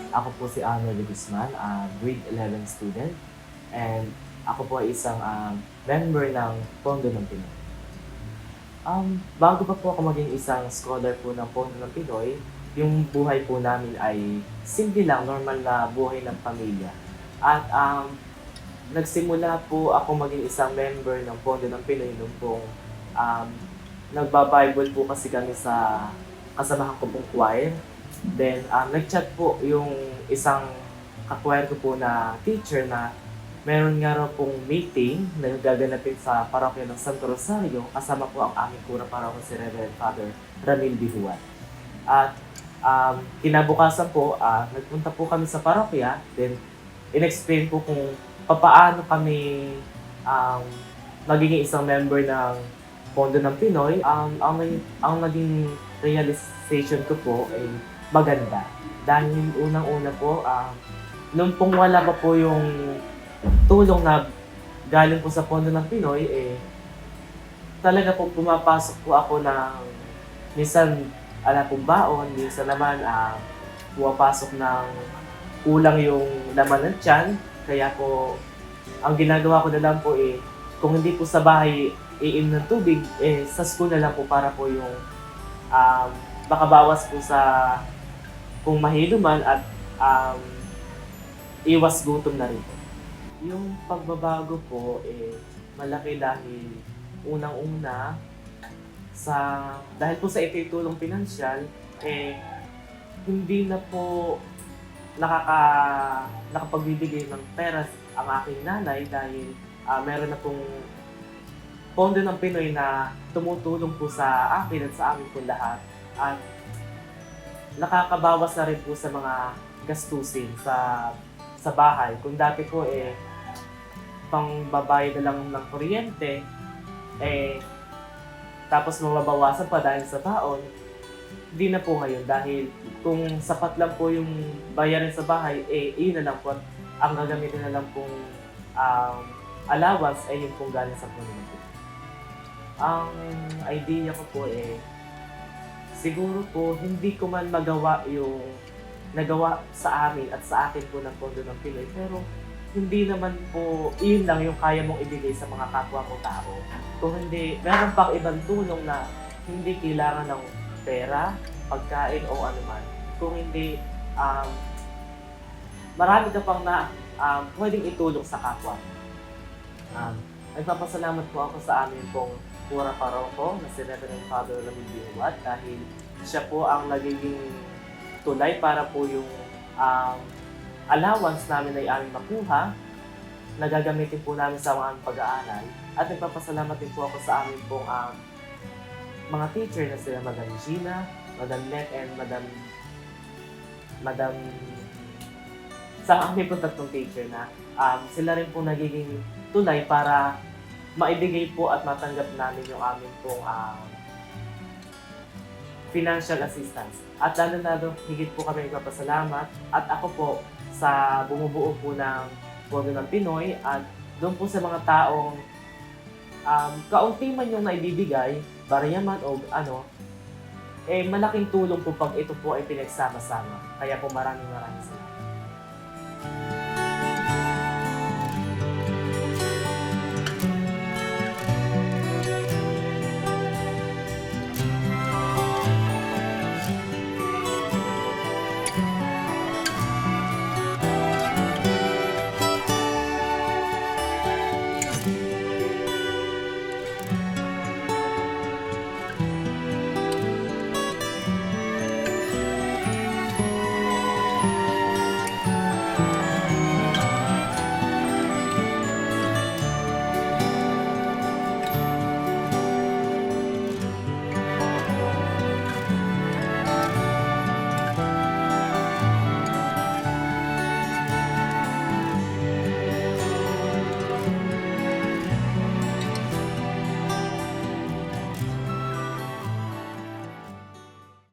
Ako po si Arnold Guzman, grade 11 student. And ako po ay isang member ng Pondo ng Pinoy. Bago pa po ako maging isang scholar po ng Pondo ng Pinoy, yung buhay po namin ay simple lang, normal na buhay ng pamilya. At nagsimula po ako maging isang member ng Pondo ng Pinoy nung pong um, nagba-Bible po kasi kami sa kasamahan ko pong choir. Then, nag-chat po yung isang ka-choir ko po na teacher na meron nga raw pong meeting na gaganapin sa parokya ng Santo Rosario kasama po ang aming kurang parokya si Reverend Father Ramil Bihuan. At kinabukasan po, nagpunta po kami sa parokya, then in-explain po kung papaano kami um, magiging isang member ng Pondo ng Pinoy. Ang naging realization ko po ay maganda. Dahil unang-una po, nung pong wala pa po yung tulong na galing po sa Pondo ng Pinoy, talaga po pumapasok po ako ng minsan pong baon, minsan naman pumapasok ng kulang yung laman ng tiyan. Kaya po, ang ginagawa ko na lang po kung hindi po sa bahay iinom ng tubig, sa school na lang po para po yung makabawas po sa kung mahilo man at iwas gutom na rin po. Yung pagbabago po, malaki dahil unang-una dahil po sa itutulong pinansyal, hindi na po nakapagbibigay ng pera ang aking nanay dahil meron na pong Pondo ng Pinoy na tumutulong po sa akin at sa amin po lahat. At nakakabawas na rin po sa mga gastusin sa bahay. Kung dati po pangbabayad na lang ng kuryente, tapos mababawasan pa dahil sa baon, hindi na po ngayon dahil kung sapat lang po yung bayarin sa bahay, iyon na lang po. Ang gagamitin na lang pong allowance ay yung pong galing sa community. Ang idea ko po siguro po hindi ko man magawa yung nagawa sa amin at sa akin po ng Pondo ng Pinoy, pero hindi naman po iyon lang yung kaya mong ibigay sa mga kapwa mo tao. Kung hindi, meron pang ibang tulong na hindi kailangan ng pera, pagkain o anuman. Kung hindi, marami ka pang pwedeng itulong sa kapwa. Nagpapasalamat po ako sa amin pong pura paroko na si Reverend Father Ramil Bihuan dahil siya po ang nagiging tulay para po yung allowance namin ay aming makuha na gagamitin po namin sa mga pag-aaral. At nagpapasalamat din po ako sa amin pong mga teacher na sila Madam Gina, Madam Net, and Madam sa amin po tatlong teacher na sila rin po nagiging tulay para maibigay po at matanggap namin yung amin pong financial assistance. At lalo higit po kami nagpapasalamat at ako po sa bumubuo po ng Pondo ng Pinoy at doon po sa mga taong kaunti man yung naibibigay, barya man o malaking tulong po pag ito po ay pinagsama-sama. Kaya po maraming